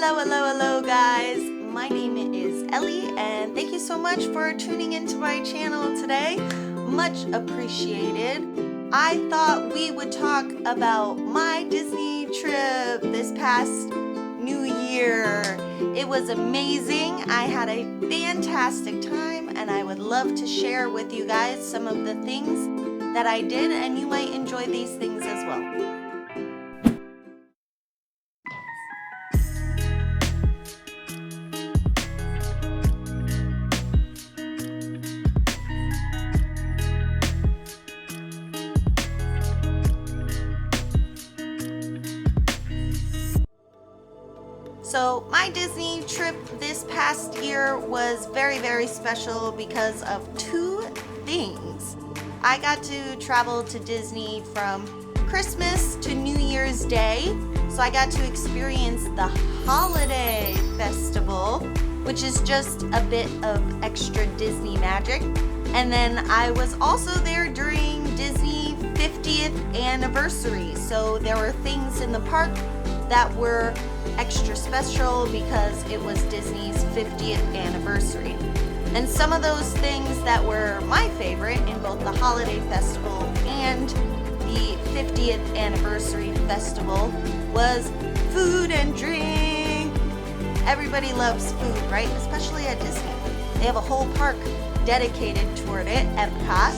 Hello, guys. My name is Ellie, and thank you so much for tuning into my channel today. Much appreciated. I thought we would talk about my Disney trip this past New Year. It was amazing. I had a fantastic time, and I would love to share with you guys some of the things that I did, and you might enjoy these things as well. So my Disney trip this past year was very special because of two things. I got to travel to Disney from Christmas to New Year's Day, so I got to experience the Holiday Festival, which is just a bit of extra Disney magic. And then I was also there during Disney 50th anniversary, so there were things in the park that were extra special because it was Disney's 50th anniversary. And some of those things that were my favorite in both the Holiday Festival and the 50th anniversary festival was food and drink. Everybody loves food, right? Especially at Disney. They have a whole park dedicated toward it, Epcot,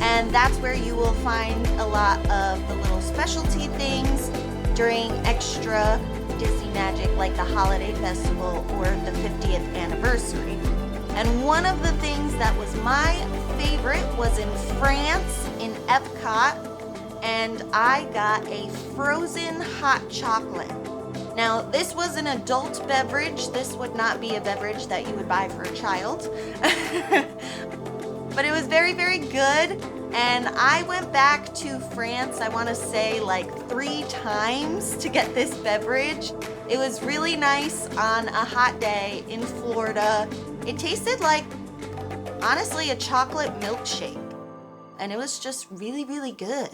and that's where you will find a lot of the little specialty things during extra Disney magic like the Holiday Festival or the 50th anniversary. And one of the things that was my favorite was in France, in Epcot, and I got a frozen hot chocolate. Now, this was an adult beverage. This would not be a beverage that you would buy for a child. But it was very good. And I went back to France, I want to say like 3 times to get this beverage. It was really nice on a hot day in Florida. It tasted like, honestly, a chocolate milkshake. And it was just really good.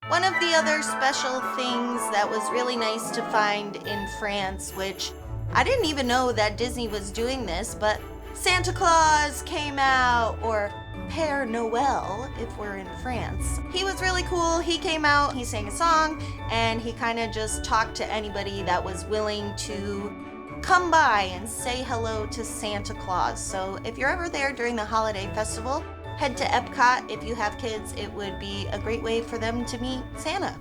One of the other special things that was really nice to find in France, which I didn't even know that Disney was doing this, but Santa Claus came out, or Père Noël, if we're in France. He was really cool. He came out, he sang a song, and he kind of just talked to anybody that was willing to come by and say hello to Santa Claus. So if you're ever there during the Holiday Festival, head to Epcot. If you have kids, it would be a great way for them to meet Santa.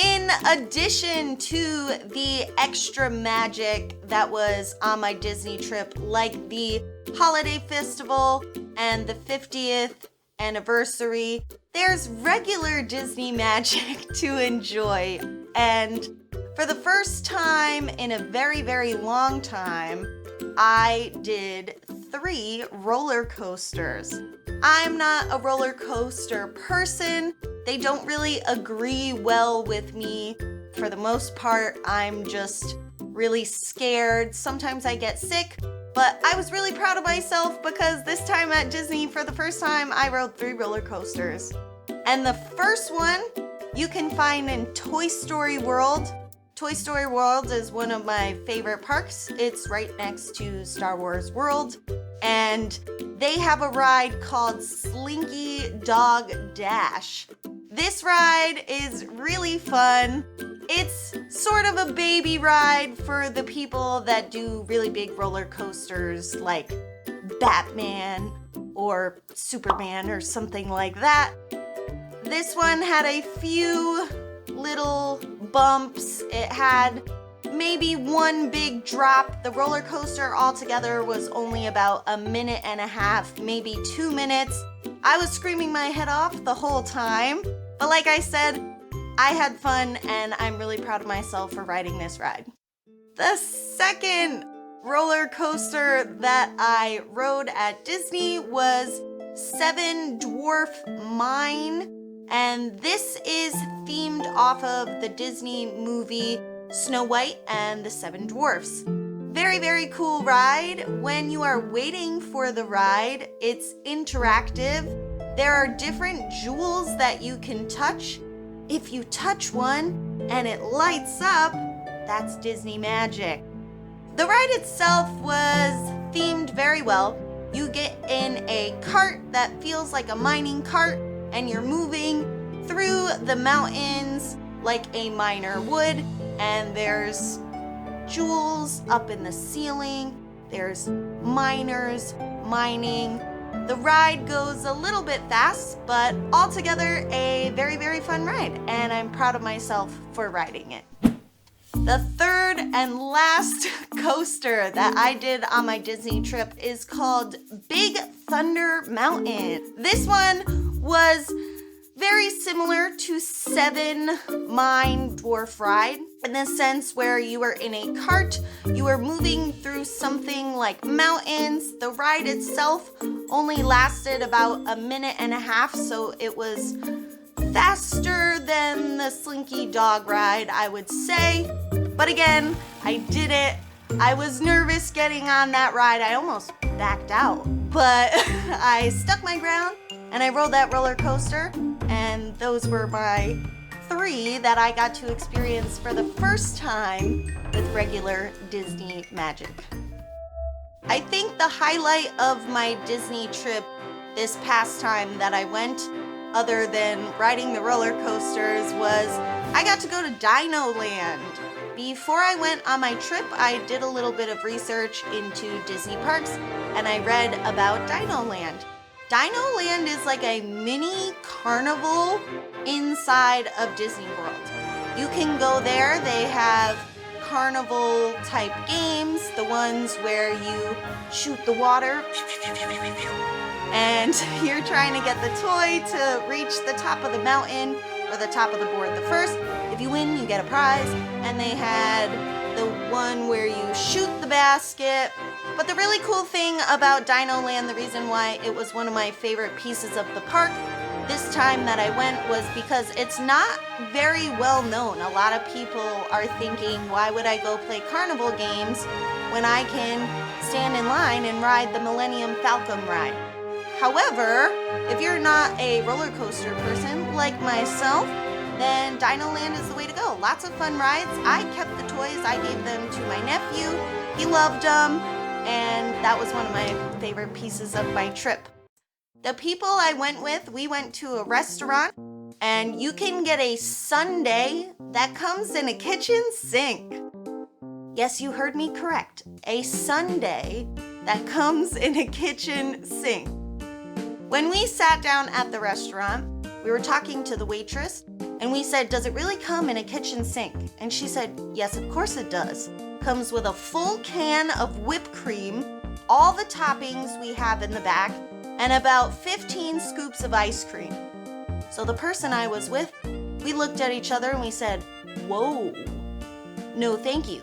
In addition to the extra magic that was on my Disney trip, like the Holiday Festival and the 50th anniversary, there's regular Disney magic to enjoy. And for the first time in a very long time, I did 3 roller coasters. I'm not a roller coaster person. They don't really agree well with me. For the most part, I'm just really scared. Sometimes I get sick, but I was really proud of myself because this time at Disney, for the first time, I rode 3 roller coasters. And the first one you can find in Toy Story World. Toy Story World is one of my favorite parks. It's right next to Star Wars World. And they have a ride called Slinky Dog Dash. This ride is really fun. It's sort of a baby ride for the people that do really big roller coasters like Batman or Superman or something like that. This one had a few little bumps. It had maybe 1 big drop. The roller coaster altogether was only about 1.5 minutes, maybe 2 minutes. I was screaming my head off the whole time. But like I said, I had fun and I'm really proud of myself for riding this ride. The second roller coaster that I rode at Disney was Seven Dwarf Mine. And this is themed off of the Disney movie Snow White and the Seven Dwarfs. Very cool ride. When you are waiting for the ride, it's interactive. There are different jewels that you can touch. If you touch one and it lights up, That's Disney magic. The ride itself was themed very well. You get in a cart that feels like a mining cart, and you're moving through the mountains like a miner would, and there's jewels up in the ceiling, there's miners mining. The ride goes a little bit fast, but altogether a very, very fun ride, and I'm proud of myself for riding it. The third and last coaster that I did on my Disney trip is called Big Thunder Mountain. This one was very similar to Seven Mine Dwarf Ride in the sense where you were in a cart, you were moving through something like mountains. The ride itself only lasted about a minute and a half, so it was faster than the Slinky Dog ride, I would say. But again, I did it. I was nervous getting on that ride. I almost backed out, but I stuck my ground and I rode that roller coaster, and those were my 3 that I got to experience for the first time with regular Disney magic. I think the highlight of my Disney trip this past time that I went, other than riding the roller coasters, was I got to go to Dino Land. Before I went on my trip, I did a little bit of research into Disney parks, and I read about Dino Land. Dino Land is like a mini carnival inside of Disney World. You can go there. They have carnival type games, the ones where you shoot the water and you're trying to get the toy to reach the top of the mountain or the top of the board the first. If you win, you get a prize. And they had the one where you shoot the basket. But the really cool thing about Dino Land, the reason why it was one of my favorite pieces of the park this time that I went, was because it's not very well known. A lot of people are thinking, why would I go play carnival games when I can stand in line and ride the Millennium Falcon ride? However, if you're not a roller coaster person like myself, then Dino Land is the way to go. Lots of fun rides. I kept the toys. I gave them to my nephew. He loved them, and that was one of my favorite pieces of my trip. The people I went with, we went to a restaurant, and you can get a sundae that comes in a kitchen sink. Yes, you heard me correct. A sundae that comes in a kitchen sink. When we sat down at the restaurant, we were talking to the waitress, and we said, does it really come in a kitchen sink? And she said, yes, of course it does. Comes with a full can of whipped cream, all the toppings we have in the back, and about 15 scoops of ice cream. So the person I was with, we looked at each other and we said, whoa, no thank you.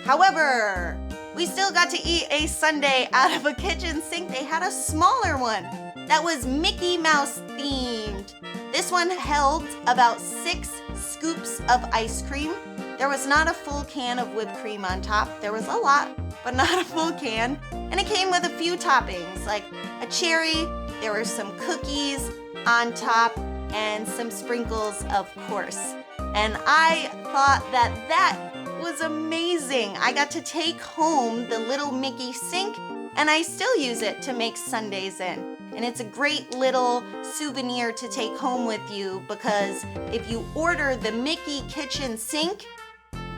However, we still got to eat a sundae out of a kitchen sink. They had a smaller one that was Mickey Mouse themed. This one held about 6 scoops of ice cream. There was not a full can of whipped cream on top. There was a lot, but not a full can. And it came with a few toppings, like a cherry, there were some cookies on top, and some sprinkles, of course. And I thought that was amazing. I got to take home the little Mickey sink, and I still use it to make sundaes in. And it's a great little souvenir to take home with you, because if you order the Mickey kitchen sink,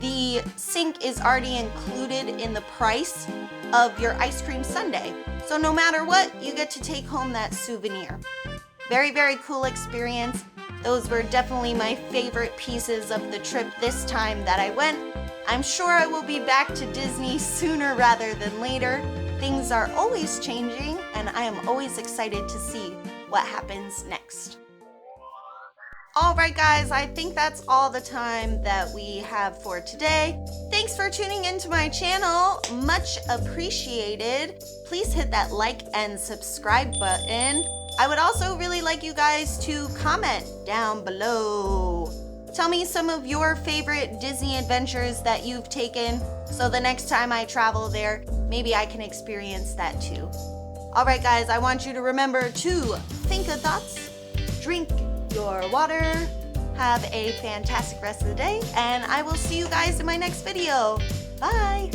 the sink is already included in the price of your ice cream sundae. So no matter what, you get to take home that souvenir. Very, very cool experience. Those were definitely my favorite pieces of the trip this time that I went. I'm sure I will be back to Disney sooner rather than later. Things are always changing, and I am always excited to see what happens next. All right, guys, I think that's all the time that we have for today. Thanks for tuning into my channel. Much appreciated. Please hit that like and subscribe button. I would also really like you guys to comment down below. Tell me some of your favorite Disney adventures that you've taken, so the next time I travel there, maybe I can experience that too. All right, guys, I want you to remember to think of thoughts, drink your water, Have a fantastic rest of the day, and I will see you guys in my next video. Bye!